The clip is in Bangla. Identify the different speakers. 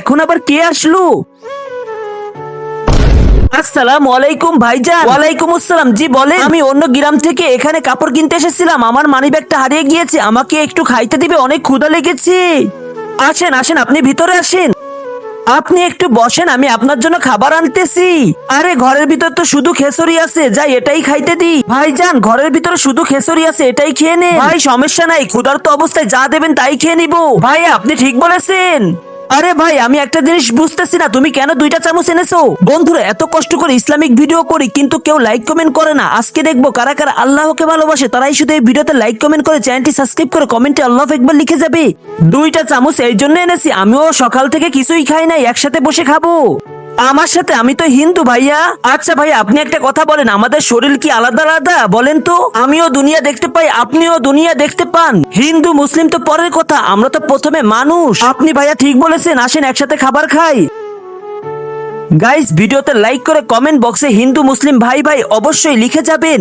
Speaker 1: এখন আবার কে আসলো? আসসালামু আলাইকুম ভাইজান। ওয়ালাইকুম আসসালাম। জি বলেন। আমি অন্য গ্রাম থেকে এখানে কাপড় কিনতে এসেছিলাম, আমার মানিব্যাগটা হারিয়ে গিয়েছে, আমাকে একটু খাইতে দিবে, অনেক ক্ষুধা লেগেছে। আসেন আসেন, আপনি ভিতরে আসেন। আপনি একটু বসেন, আমি আপনার জন্য খাবার আনতেছি। আরে ঘরের ভিতর তো শুধু খেসরি আছে, যাই এটাই খাইতে দি। ভাইজান ঘরের ভিতরে শুধু খেসরি আছে, এটাই খেয়ে নেন। ভাই সমস্যা নাই, ক্ষুধার্ত অবস্থায় যা দেবেন তাই খেয়ে নিব। ভাই আপনি ঠিক বলেছেন। আরে ভাই আমি একটা জিনিস বুঝতেছি না, তুমি কেন 2টা চামচ এনেছো? বন্ধুরা এত কষ্ট করে ইসলামিক ভিডিও করি কিন্তু কেউ লাইক কমেন্ট করে না। আজকে দেখবো কারা কারা আল্লাহকে ভালোবাসে, তারাই শুধু এই ভিডিওতে লাইক কমেন্ট করে, চ্যানেলটি সাবস্ক্রাইব করে কমেন্টে আল্লাহ একবার লিখে যাবে। 2টা চামচ এই জন্য এনেছি, আমিও সকাল থেকে কিছুই খাই নাই, একসাথে বসে খাবো। আমার সাথে? আমি তো হিন্দু ভাইয়া। আচ্ছা ভাই আপনি একটা কথা বলেন, আমাদের শরীর কি আলাদা আলাদা বলেন তো? আমিও দুনিয়া দেখতে পাই, আপনিও দুনিয়া দেখতে পান। হিন্দু মুসলিম তো পরের কথা, আমরা তো প্রথমে মানুষ। আপনি ভাইয়া ঠিক বলেছেন, আসেন একসাথে খাবার খাই। গাইস ভিডিওতে লাইক করে কমেন্ট বক্সে হিন্দু মুসলিম ভাই ভাই অবশ্যই লিখে যাবেন।